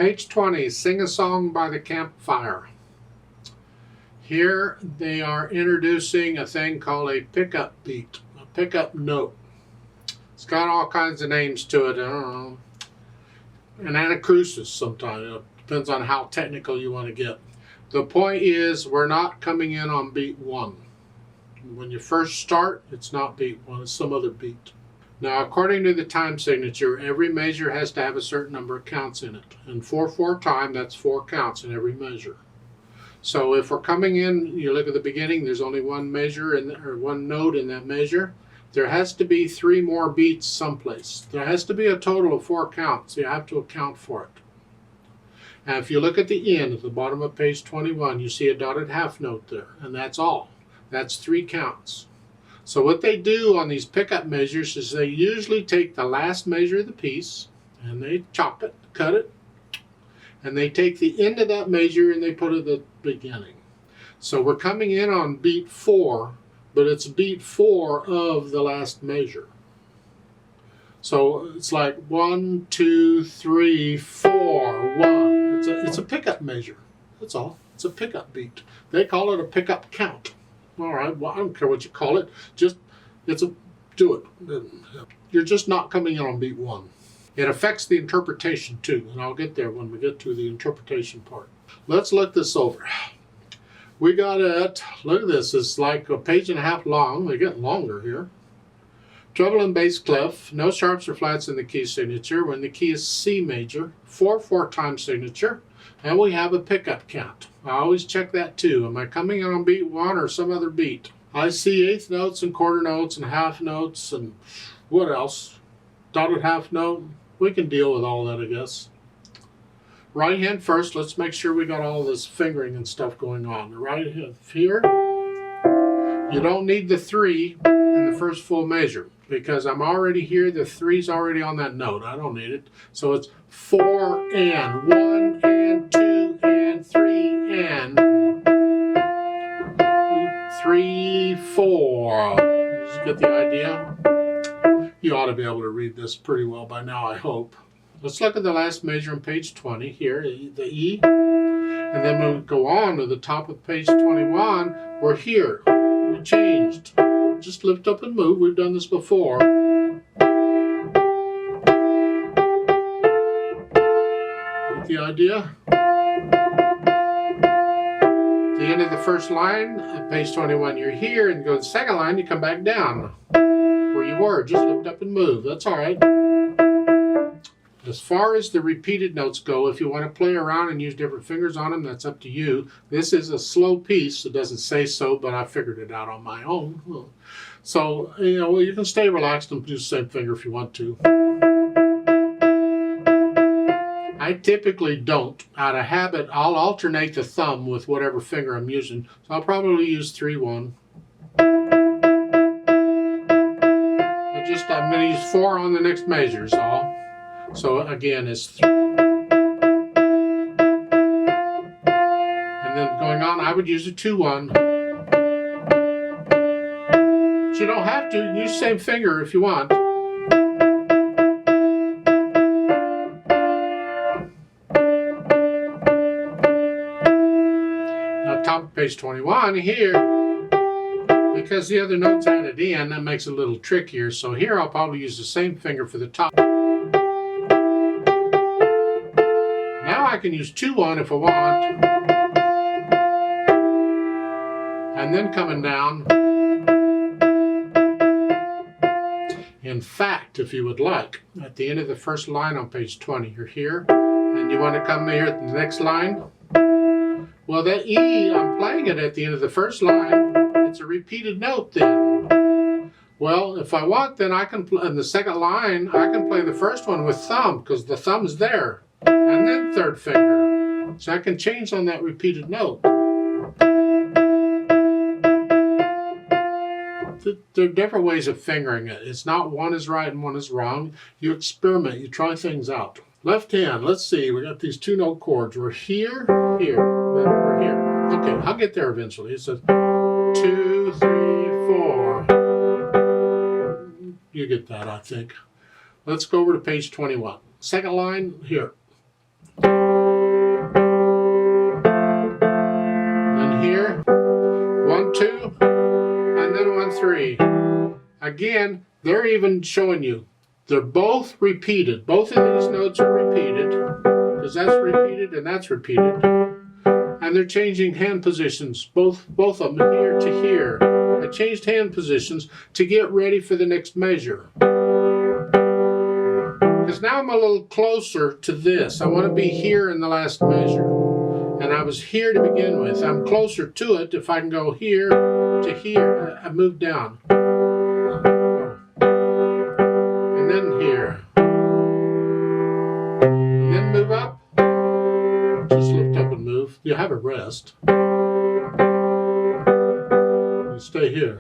Page 20, Sing a Song by the Campfire. Here they are introducing a thing called a pickup beat, a pickup note. It's got all kinds of names to it. I don't know. An anacrusis sometimes. It depends on how technical you want to get. The point is, we're not coming in on beat 1. When you first start, it's not beat 1, it's some other beat. Now, according to the time signature, every measure has to have a certain number of counts in it. And 4/4 time, that's 4 counts in every measure. So if we're coming in, you look at the beginning, there's only one measure or one note in that measure. There has to be 3 more beats someplace. There has to be a total of 4 counts. You have to account for it. And if you look at the end, at the bottom of page 21, you see a dotted half note there, and that's all. That's 3 counts. So what they do on these pickup measures is they usually take the last measure of the piece and they chop it, cut it, and they take the end of that measure and they put it at the beginning. So we're coming in on beat 4, but it's beat 4 of the last measure. So it's like 1, 2, 3, 4, 1. It's a pickup measure. That's all. It's a pickup beat. They call it a pickup count. All right, well, I don't care what you call it. Just, do it. You're just not coming in on beat 1. It affects the interpretation too, and I'll get there when we get to the interpretation part. Let's look this over. We got it, look at this, it's like a page and a half long. They're getting longer here. Treble and bass clef, no sharps or flats in the key signature when the key is C major, 4/4 time signature, and we have a pickup count. I always check that too. Am I coming in on beat 1 or some other beat? I see 1/8 notes and quarter notes and half notes and what else? Dotted half note. We can deal with all that, I guess. Right hand first. Let's make sure we got all this fingering and stuff going on. The right hand here. You don't need the 3 in the first full measure because I'm already here. The 3's already on that note. I don't need it. So it's 4 and 1 and 2 and 3 and 3, 4. Just get the idea? You ought to be able to read this pretty well by now, I hope. Let's look at the last measure on page 20 here, the E. And then we'll go on to the top of page 21. We're here. We changed. Just lift up and move. We've done this before. Get the idea? The end of the first line, at page 21, you're here, and go to the second line, you come back down where you were. Just lift up and move. That's all right. As far as the repeated notes go, if you want to play around and use different fingers on them, that's up to you. This is a slow piece. It doesn't say so, but I figured it out on my own. So, you can stay relaxed and do the same finger if you want to. I typically don't. Out of habit, I'll alternate the thumb with whatever finger I'm using. So I'll probably use 3/1. I'm going to use 4 on the next measure, is all. So again, it's 3. And then going on, I would use a 2/1. But you don't have to. Use the same finger if you want. Now, top of page 21 here. Because the other note's added in, that makes it a little trickier. So here I'll probably use the same finger for the top. Now I can use 2/1 if I want. And then coming down. In fact, if you would like, at the end of the first line on page 20, you're here, and you want to come here at the next line. Well, that E, I'm playing it at the end of the first line. It's a repeated note then. Well, if I want, then I can play in the second line, I can play the first one with thumb because the thumb's there. And then third finger. So I can change on that repeated note. There are different ways of fingering it. It's not one is right and one is wrong. You experiment, you try things out. Left hand, let's see, we got these 2 note chords. We're here, here, then we're here. Okay, I'll get there eventually. It says 2, 3, 4. You get that, I think. Let's go over to page 21. Second line, here. 3. Again, they're even showing you. They're both repeated. Both of these notes are repeated, because that's repeated and that's repeated. And they're changing hand positions, both of them, here to here. I changed hand positions to get ready for the next measure. Because now I'm a little closer to this. I want to be here in the last measure. And I was here to begin with. I'm closer to it if I can go here to here. I move down. And then here. And then move up. Just lift up and move. You have a rest. You stay here.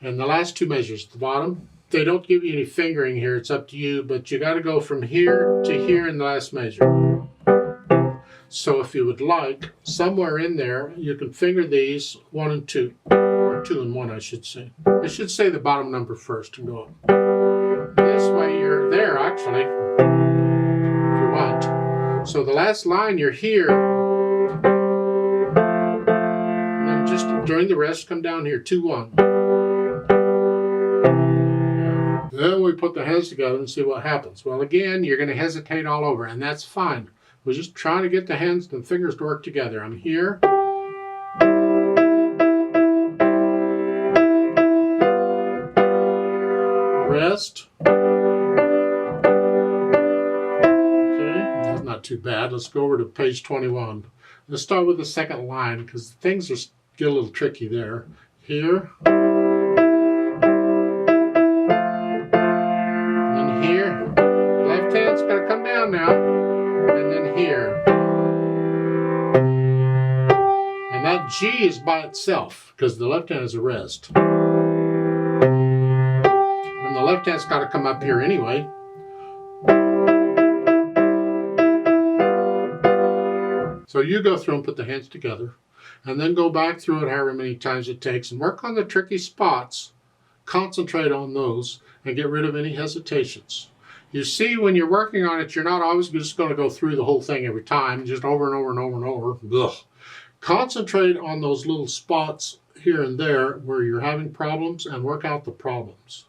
And the last 2 measures at the bottom, they don't give you any fingering here. It's up to you, but you got to go from here to here in the last measure. So if you would like, somewhere in there, you can finger these 1 and 2, or 2 and 1, I should say. I should say the bottom number first and go up. This way you're there, actually, if you want. So the last line, you're here. And then just during the rest, come down here, 2, 1. Then we put the hands together and see what happens. Well, again, you're going to hesitate all over, and that's fine. We're just trying to get the hands and fingers to work together. I'm here. Rest. Okay, that's not too bad. Let's go over to page 21. Let's start with the second line because things get a little tricky there. Here. And here. Left hand's got to come down now. And then here. And that G is by itself because the left hand is a rest. And the left hand's got to come up here anyway. So you go through and put the hands together and then go back through it however many times it takes and work on the tricky spots. Concentrate on those and get rid of any hesitations. You see, when you're working on it, you're not always just going to go through the whole thing every time, just over and over and over and over. Ugh. Concentrate on those little spots here and there where you're having problems and work out the problems.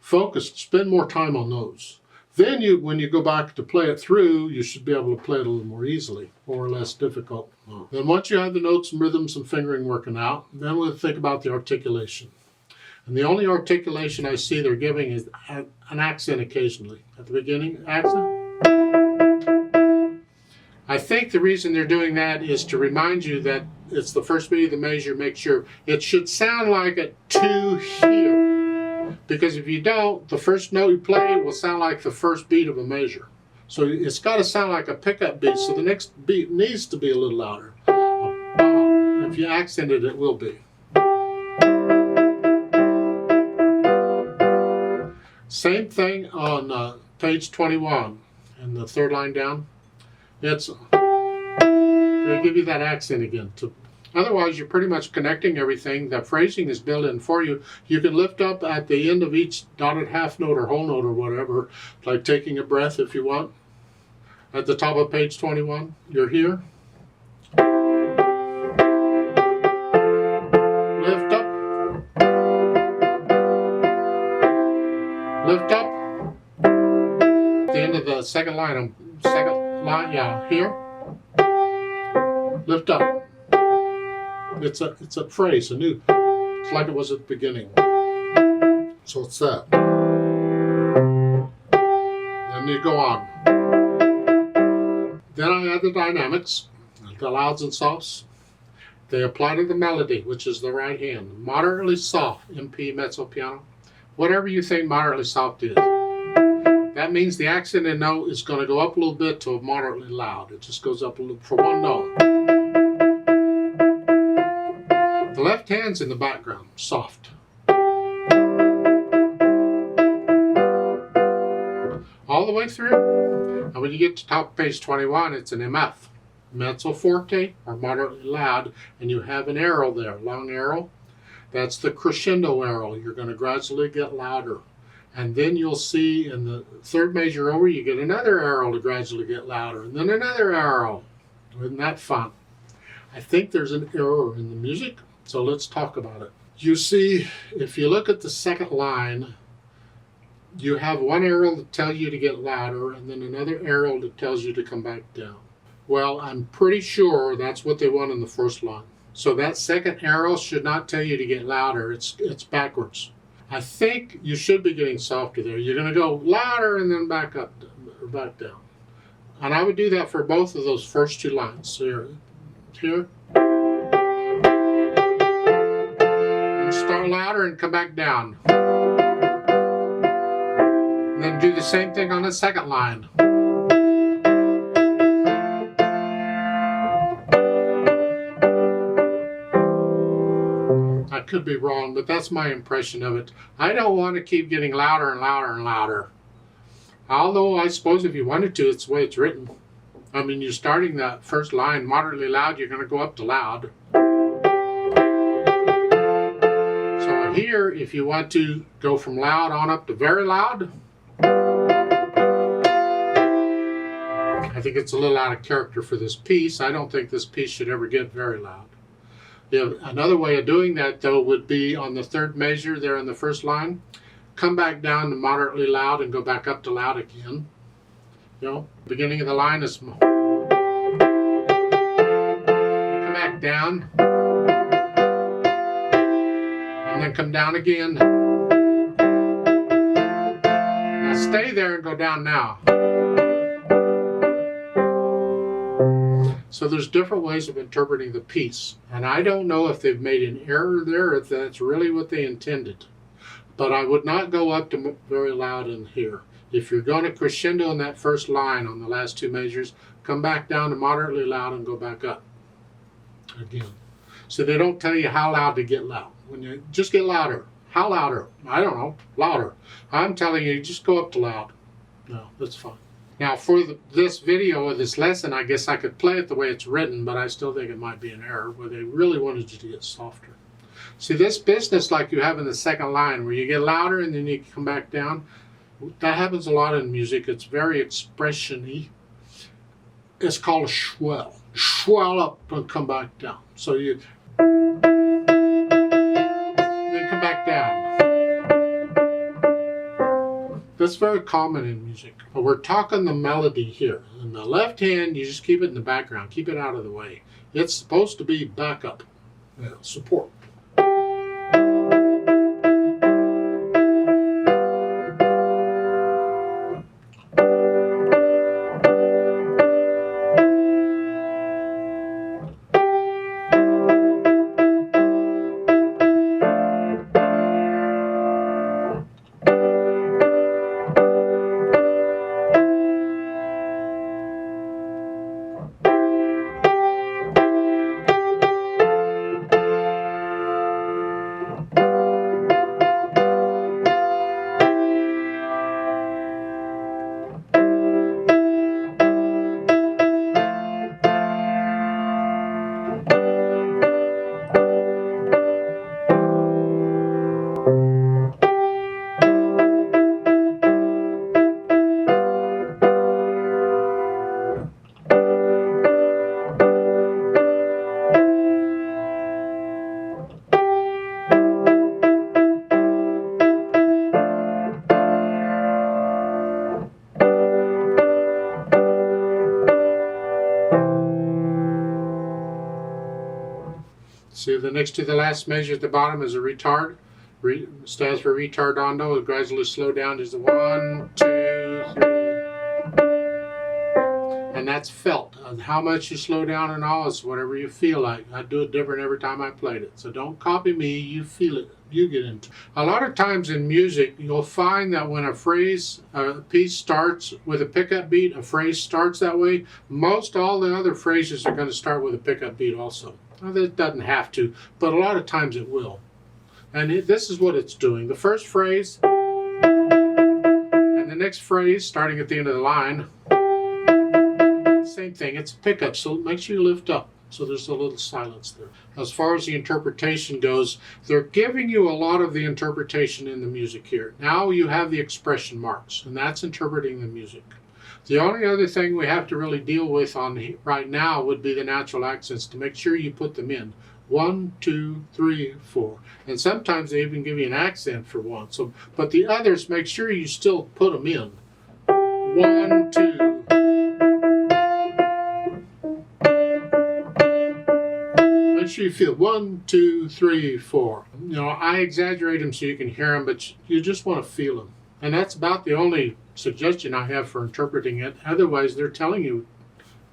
Focus, spend more time on those. Then when you go back to play it through, you should be able to play it a little more easily or less difficult. Then once you have the notes and rhythms and fingering working out, then we'll think about the articulation. And the only articulation I see they're giving is an accent occasionally. At the beginning, accent. I think the reason they're doing that is to remind you that it's the first beat of the measure. Make sure it should sound like a 2 here. Because if you don't, the first note you play will sound like the first beat of a measure. So it's got to sound like a pickup beat. So the next beat needs to be a little louder. If you accent it, it will be. Same thing on page 21 and the third line down. It's they give you that accent again. Otherwise, you're pretty much connecting everything. The phrasing is built in for you. You can lift up at the end of each dotted half note or whole note or whatever, like taking a breath if you want. At the top of page 21, you're here. Lift up. Lift up. At the end of the second line, yeah, here. Lift up. It's a phrase, it's like it was at the beginning. So it's that. Then you go on. Then I add the dynamics, the louds and softs. They apply to the melody, which is the right hand. Moderately soft, MP, mezzo, piano. Whatever you think moderately soft is. That means the accented note is going to go up a little bit to a moderately loud. It just goes up a little for one note. The left hand's in the background, soft. All the way through. And when you get to top of page 21, it's an MF. Mezzo forte or moderately loud, and you have an arrow there, long arrow. That's the crescendo arrow. You're going to gradually get louder. And then you'll see in the third measure over, you get another arrow to gradually get louder, and then another arrow. Isn't that fun? I think there's an error in the music, so let's talk about it. You see, if you look at the second line, you have one arrow that tells you to get louder and then another arrow that tells you to come back down. Well, I'm pretty sure that's what they want in the first line. So that second arrow should not tell you to get louder. It's backwards. I think you should be getting softer there. You're going to go louder and then back up or back down. And I would do that for both of those first two lines. So here. And start louder and come back down. And then do the same thing on the second line. I could be wrong, but that's my impression of it. I don't want to keep getting louder and louder and louder. Although I suppose if you wanted to, it's the way it's written. I mean, you're starting that first line moderately loud, you're going to go up to loud. So here, if you want to go from loud on up to very loud, I think it's a little out of character for this piece. I don't think this piece should ever get very loud. Another way of doing that, though, would be on the third measure there in the first line. Come back down to moderately loud and go back up to loud again. You know, beginning of the line is come back down and then come down again. Now stay there and go down now. So there's different ways of interpreting the piece, and I don't know if they've made an error there, if that's really what they intended. But I would not go up to very loud in here. If you're going to crescendo in that first line on the last two measures, come back down to moderately loud and go back up again. So they don't tell you how loud to get loud. When you just get louder. How louder? I don't know. Louder. I'm telling you, just go up to loud. No, that's fine. Now for this video or this lesson, I guess I could play it the way it's written, but I still think it might be an error where they really wanted you to get softer. See, this business like you have in the second line where you get louder and then you come back down, that happens a lot in music. It's very expression-y. It's called a swell. Swell up and come back down. So you then come back down. That's very common in music. But we're talking the melody here. In the left hand, you just keep it in the background. Keep it out of the way. It's supposed to be backup, support. See, the next to the last measure at the bottom is a retard. Stands for retardando. It gradually slow down to the 1, 2, 3. And that's felt. How much you slow down and all is whatever you feel like. I do it different every time I played it. So don't copy me. You feel it. You get into it. A lot of times in music, you'll find that when a piece starts with a pickup beat, a phrase starts that way, most all the other phrases are going to start with a pickup beat also. Well, it doesn't have to, but a lot of times it will. And this is what it's doing. The first phrase and the next phrase, starting at the end of the line, same thing. It's a pickup, so it makes you lift up. So there's a little silence there. As far as the interpretation goes, they're giving you a lot of the interpretation in the music here. Now you have the expression marks, and that's interpreting the music. The only other thing we have to really deal with on right now would be the natural accents, to make sure you put them in. 1, 2, 3, 4. And sometimes they even give you an accent for one. So, but the others, make sure you still put them in. 1, 2. Make sure you feel 1, 2, 3, 4. You know, I exaggerate them so you can hear them, but you just want to feel them. And that's about the only suggestion I have for interpreting it. Otherwise, they're telling you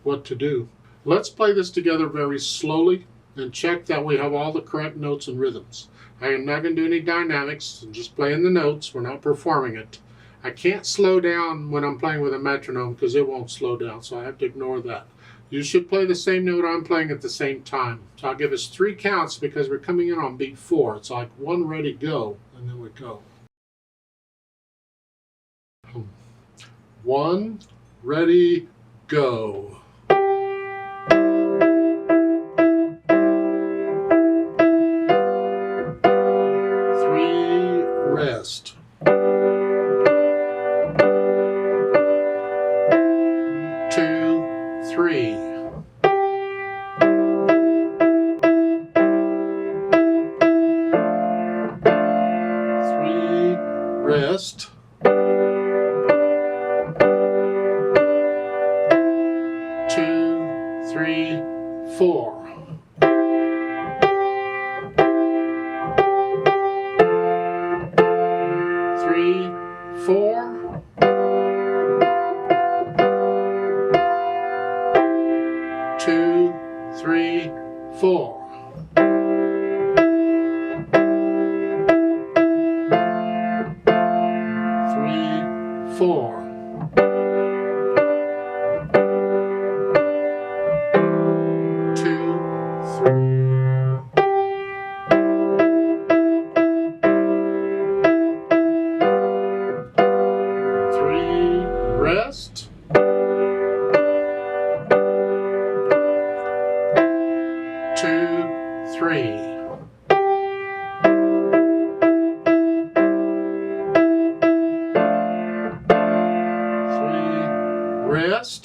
what to do. Let's play this together very slowly and check that we have all the correct notes and rhythms. I am not going to do any dynamics. I'm just playing the notes. We're not performing it. I can't slow down when I'm playing with a metronome because it won't slow down, so I have to ignore that. You should play the same note I'm playing at the same time. So I'll give us 3 counts because we're coming in on beat 4. It's like 1, ready, go, and then we go. 1, ready, go. 3, rest. 2, 3. 3, rest. 2, 3, 4. 3, 4. 2, 3, 4. 3, 4. 2, 3. 3, rest. 2, 3. 3, rest.